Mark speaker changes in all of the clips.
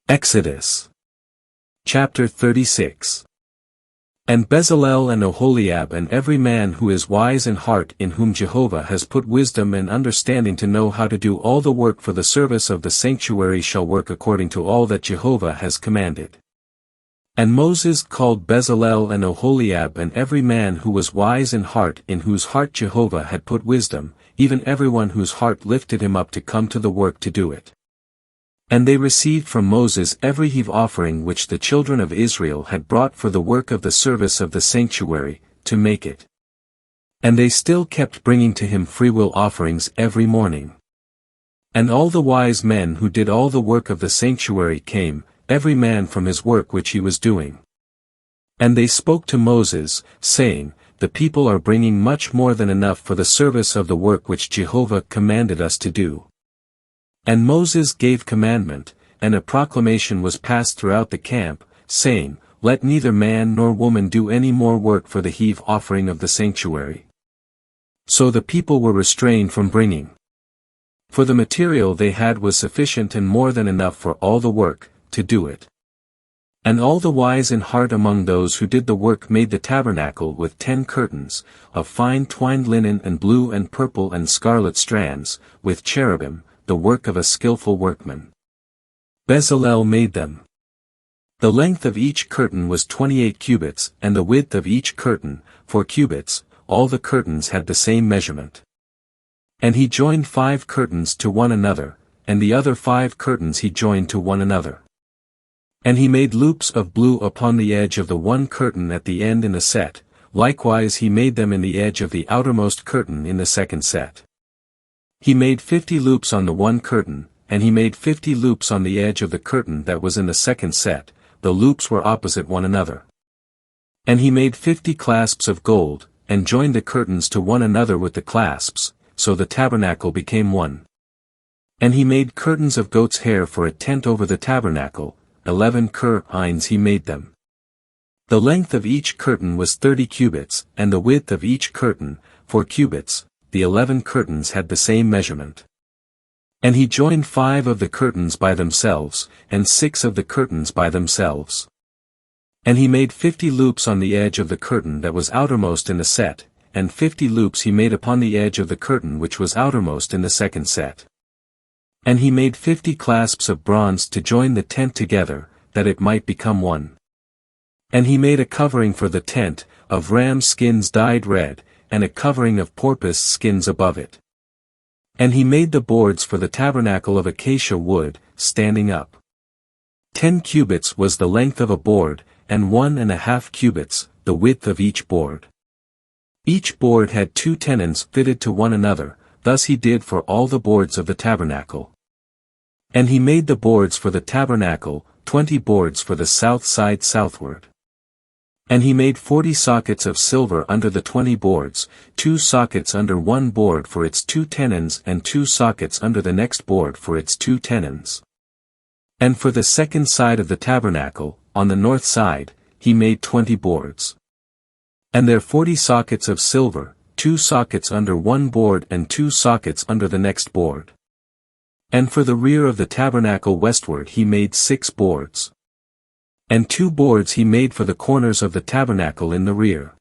Speaker 1: Exodus. Chapter 36. And Bezalel and Oholiab and every man who is wise in heart in whom Jehovah has put wisdom and understanding to know how to do all the work for the service of the sanctuary shall work according to all that Jehovah has commanded. And Moses called Bezalel and Oholiab and every man who was wise in heart in whose heart Jehovah had put wisdom, even everyone whose heart lifted him up to come to the work to do it. And they received from Moses every heave offering which the children of Israel had brought for the work of the service of the sanctuary, to make it. And they still kept bringing to him freewill offerings every morning. And all the wise men who did all the work of the sanctuary came, every man from his work which he was doing. And they spoke to Moses, saying, The people are bringing much more than enough for the service of the work which Jehovah commanded us to do. And Moses gave commandment, and a proclamation was passed throughout the camp, saying, Let neither man nor woman do any more work for the heave offering of the sanctuary. So the people were restrained from bringing. For the material they had was sufficient and more than enough for all the work, to do it. And all the wise in heart among those who did the work made the tabernacle with 10 curtains, of fine twined linen and blue and purple and scarlet strands, with cherubim, the work of a skillful workman. Bezalel made them. The length of each curtain was 28 cubits, and the width of each curtain, 4 cubits, all the curtains had the same measurement. And he joined 5 curtains to one another, and the other 5 curtains he joined to one another. And he made loops of blue upon the edge of the one curtain at the end in a set, likewise he made them in the edge of the outermost curtain in the second set. He made 50 loops on the one curtain, and he made 50 loops on the edge of the curtain that was in the second set, the loops were opposite one another. And he made 50 clasps of gold, and joined the curtains to one another with the clasps, so the tabernacle became one. And he made curtains of goat's hair for a tent over the tabernacle, 11 curtains he made them. The length of each curtain was 30 cubits, and the width of each curtain, 4 cubits. The 11 curtains had the same measurement. And he joined 5 of the curtains by themselves, and 6 of the curtains by themselves. And he made 50 loops on the edge of the curtain that was outermost in the set, and 50 loops he made upon the edge of the curtain which was outermost in the second set. And he made 50 clasps of bronze to join the tent together, that it might become one. And he made a covering for the tent, of ram skins dyed red, and a covering of porpoise skins above it. And he made the boards for the tabernacle of acacia wood, standing up. 10 cubits was the length of a board, and 1.5 cubits, the width of each board. Each board had 2 tenons fitted to one another, thus he did for all the boards of the tabernacle. And he made the boards for the tabernacle, 20 boards for the south side southward. And he made 40 sockets of silver under the 20 boards, 2 sockets under one board for its 2 tenons and 2 sockets under the next board for its 2 tenons. And for the second side of the tabernacle, on the north side, he made 20 boards. And there 40 sockets of silver, 2 sockets under one board and 2 sockets under the next board. And for the rear of the tabernacle westward he made 6 boards. And 2 boards he made for the corners of the tabernacle in the rear.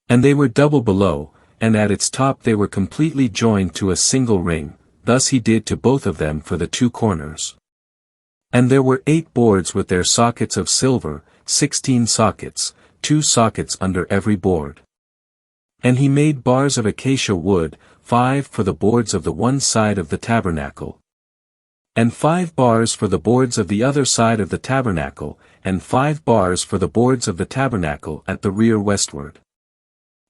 Speaker 1: And they were double below, and at its top they were completely joined to a single ring, thus he did to both of them for the 2 corners. And there were 8 boards with their sockets of silver, 16 sockets, 2 sockets under every board. And he made bars of acacia wood, 5 for the boards of the one side of the tabernacle. And 5 bars for the boards of the other side of the tabernacle, and 5 bars for the boards of the tabernacle at the rear westward.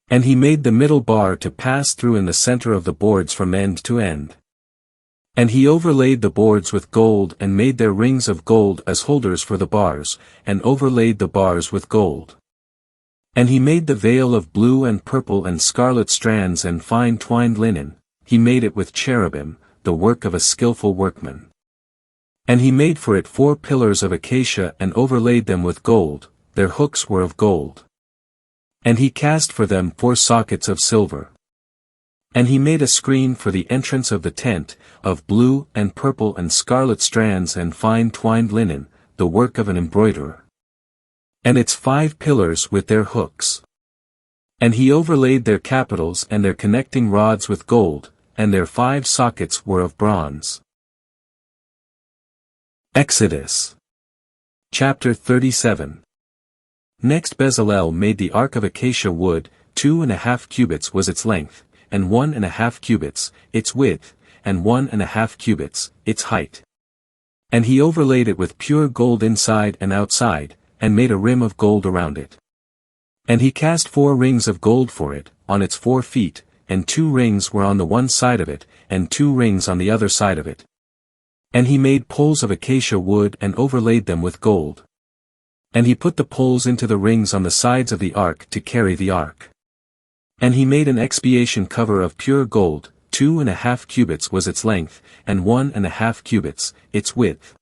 Speaker 1: And he made the middle bar to pass through in the center of the boards from end to end. And he overlaid the boards with gold and made their rings of gold as holders for the bars, and overlaid the bars with gold. And he made the veil of blue and purple and scarlet strands and fine twined linen, he made it with cherubim, the work of a skillful workman. And he made for it 4 pillars of acacia and overlaid them with gold, their hooks were of gold. And he cast for them 4 sockets of silver. And he made a screen for the entrance of the tent, of blue and purple and scarlet strands and fine twined linen, the work of an embroiderer. And its 5 pillars with their hooks. And he overlaid their capitals and their connecting rods with gold, and their 5 sockets were of bronze. Exodus. Chapter 37. Next Bezalel made the ark of acacia wood, 2½ cubits was its length, and 1½ cubits, its width, and 1½ cubits, its height. And he overlaid it with pure gold inside and outside, and made a rim of gold around it. And he cast 4 rings of gold for it, on its 4 feet, and 2 rings were on the one side of it, and 2 rings on the other side of it. And he made poles of acacia wood and overlaid them with gold. And he put the poles into the rings on the sides of the ark to carry the ark. And he made an expiation cover of pure gold, 2½ cubits was its length, and 1½ cubits, its width.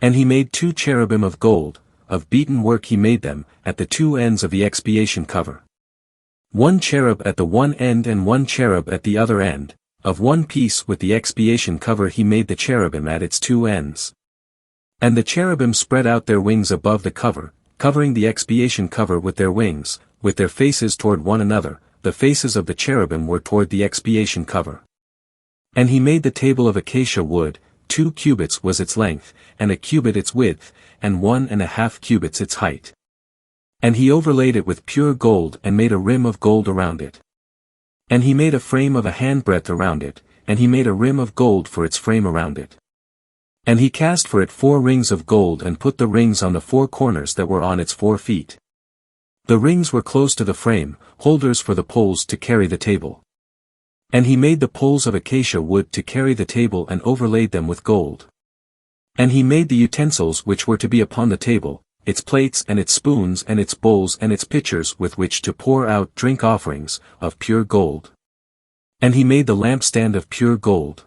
Speaker 1: And he made 2 cherubim of gold, of beaten work he made them, at the 2 ends of the expiation cover. 1 cherub at the one end and 1 cherub at the other end, of one piece with the expiation cover he made the cherubim at its 2 ends. And the cherubim spread out their wings above the cover, covering the expiation cover with their wings, with their faces toward one another, the faces of the cherubim were toward the expiation cover. And he made the table of acacia wood, 2 cubits was its length, and a cubit its width, and 1½ cubits its height. And he overlaid it with pure gold and made a rim of gold around it. And he made a frame of a handbreadth around it, and he made a rim of gold for its frame around it. And he cast for it 4 rings of gold and put the rings on the 4 corners that were on its 4 feet. The rings were close to the frame, holders for the poles to carry the table. And he made the poles of acacia wood to carry the table and overlaid them with gold. And he made the utensils which were to be upon the table, its plates and its spoons and its bowls and its pitchers with which to pour out drink offerings, of pure gold. And he made the lampstand of pure gold.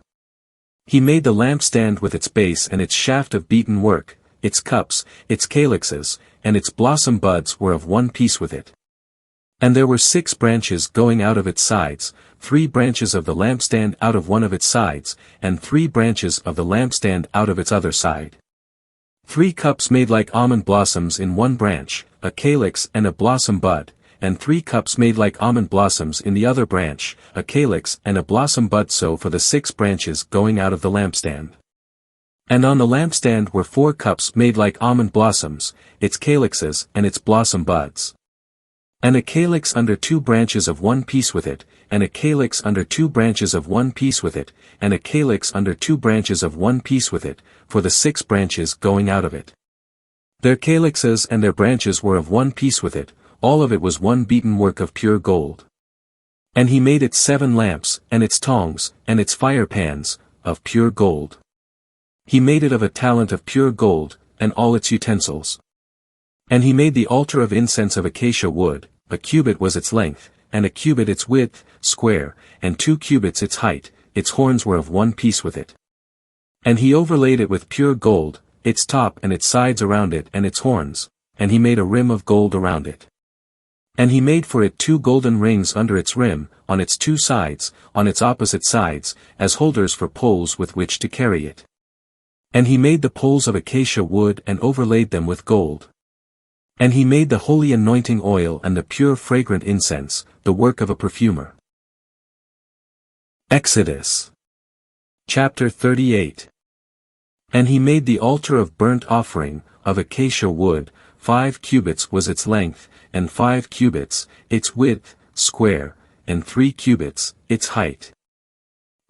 Speaker 1: He made the lampstand with its base and its shaft of beaten work, its cups, its calyxes, and its blossom buds were of one piece with it. And there were 6 branches going out of its sides, 3 branches of the lampstand out of one of its sides, and 3 branches of the lampstand out of its other side. 3 cups made like almond blossoms in one branch, a calyx and a blossom bud, and 3 cups made like almond blossoms in the other branch, a calyx and a blossom bud, so for the 6 branches going out of the lampstand. And on the lampstand were 4 cups made like almond blossoms, its calyxes and its blossom buds. And a calyx under 2 branches of one piece with it, and a calyx under 2 branches of one piece with it, and a calyx under 2 branches of one piece with it, for the 6 branches going out of it. Their calyxes and their branches were of one piece with it, all of it was one beaten work of pure gold. And he made its 7 lamps, and its tongs, and its fire pans, of pure gold. He made it of a talent of pure gold, and all its utensils. And he made the altar of incense of acacia wood, a cubit was its length, and a cubit its width, square, and 2 cubits its height, its horns were of one piece with it. And he overlaid it with pure gold, its top and its sides around it and its horns, and he made a rim of gold around it. And he made for it 2 golden rings under its rim, on its 2 sides, on its opposite sides, as holders for poles with which to carry it. And he made the poles of acacia wood and overlaid them with gold. And he made the holy anointing oil and the pure fragrant incense, the work of a perfumer. Exodus. Chapter 38. And he made the altar of burnt offering, of acacia wood, 5 cubits was its length, and 5 cubits, its width, square, and 3 cubits, its height.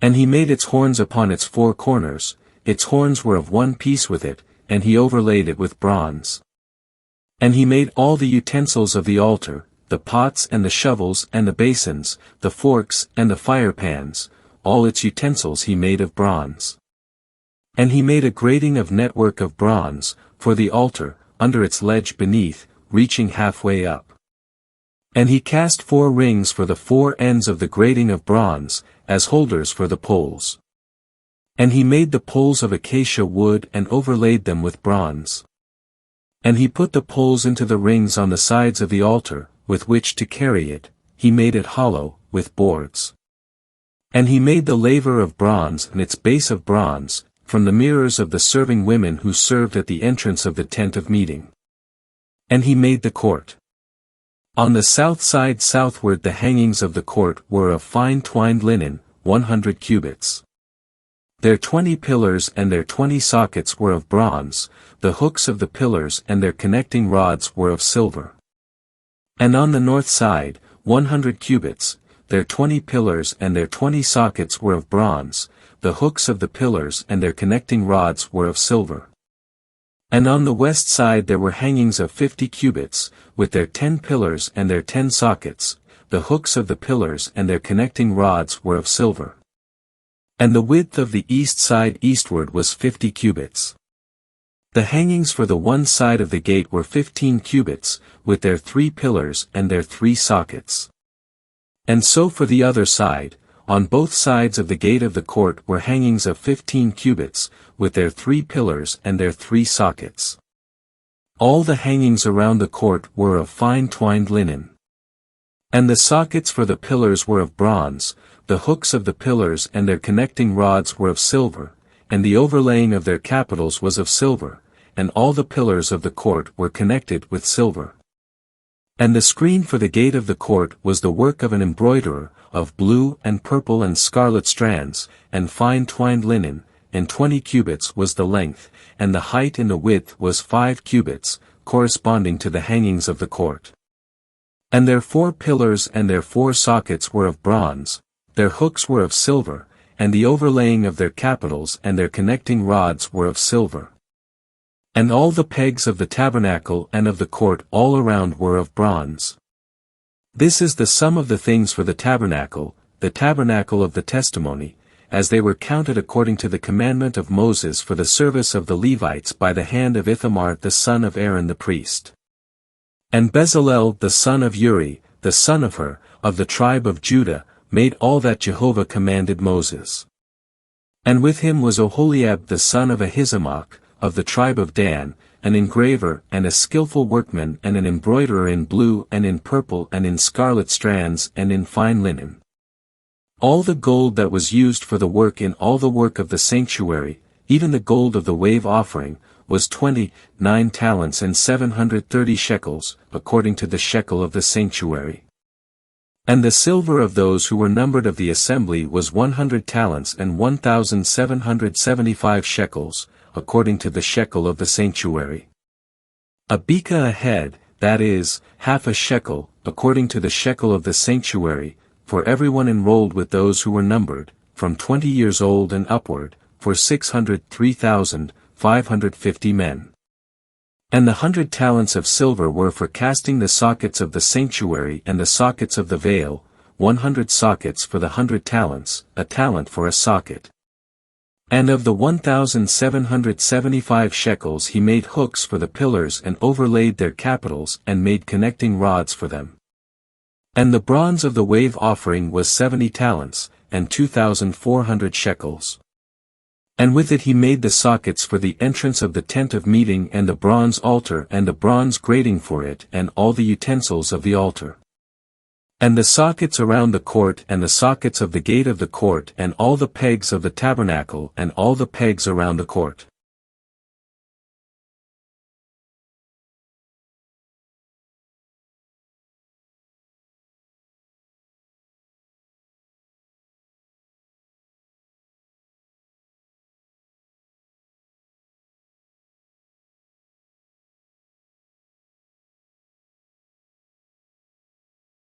Speaker 1: And he made its horns upon its 4 corners, its horns were of one piece with it, and he overlaid it with bronze. And he made all the utensils of the altar, the pots and the shovels and the basins, the forks and the fire pans, all its utensils he made of bronze. And he made a grating of network of bronze, for the altar, under its ledge beneath, reaching halfway up. And he cast 4 rings for the 4 ends of the grating of bronze, as holders for the poles. And he made the poles of acacia wood and overlaid them with bronze. And he put the poles into the rings on the sides of the altar, with which to carry it, he made it hollow, with boards. And he made the laver of bronze and its base of bronze, from the mirrors of the serving women who served at the entrance of the tent of meeting. And he made the court. On the south side southward the hangings of the court were of fine twined linen, 100 cubits. Their 20 pillars and their 20 sockets were of bronze, the hooks of the pillars and their connecting rods were of silver. And on the north side, 100 cubits, their 20 pillars and their 20 sockets were of bronze, the hooks of the pillars and their connecting rods were of silver. And on the west side there were hangings of 50 cubits, with their 10 pillars and their 10 sockets, the hooks of the pillars and their connecting rods were of silver. And the width of the east side eastward was 50 cubits. The hangings for the one side of the gate were 15 cubits, with their 3 pillars and their 3 sockets. And so for the other side, on both sides of the gate of the court were hangings of 15 cubits, with their 3 pillars and their 3 sockets. All the hangings around the court were of fine twined linen. And the sockets for the pillars were of bronze, the hooks of the pillars and their connecting rods were of silver, and the overlaying of their capitals was of silver, and all the pillars of the court were connected with silver. And the screen for the gate of the court was the work of an embroiderer, of blue and purple and scarlet strands, and fine twined linen, and 20 cubits was the length, and the height and the width was 5 cubits, corresponding to the hangings of the court. And their 4 pillars and their 4 sockets were of bronze, their hooks were of silver, and the overlaying of their capitals and their connecting rods were of silver. And all the pegs of the tabernacle and of the court all around were of bronze. This is the sum of the things for the tabernacle of the testimony, as they were counted according to the commandment of Moses for the service of the Levites by the hand of Ithamar the son of Aaron the priest. And Bezalel the son of Uri, the son of Hur, of the tribe of Judah, made all that Jehovah commanded Moses. And with him was Oholiab the son of Ahisamach, of the tribe of Dan, an engraver and a skillful workman and an embroiderer in blue and in purple and in scarlet strands and in fine linen. All the gold that was used for the work in all the work of the sanctuary, even the gold of the wave offering, was 29 talents and 730 shekels, according to the shekel of the sanctuary. And the silver of those who were numbered of the assembly was 100 talents and 1,775 shekels, according to the shekel of the sanctuary. A beka a head, that is, half a shekel, according to the shekel of the sanctuary, for everyone enrolled with those who were numbered, from 20 years old and upward, for 603,550 men. And the 100 talents of silver were for casting the sockets of the sanctuary and the sockets of the veil, 100 sockets for the 100 talents, a talent for a socket. And of the 1,775 shekels he made hooks for the pillars and overlaid their capitals and made connecting rods for them. And the bronze of the wave offering was 70 talents, and 2,400 shekels. And with it he made the sockets for the entrance of the tent of meeting and the bronze altar and the bronze grating for it and all the utensils of the altar. And the sockets around the court and the sockets of the gate of the court and all the pegs of the tabernacle and all the pegs around the court.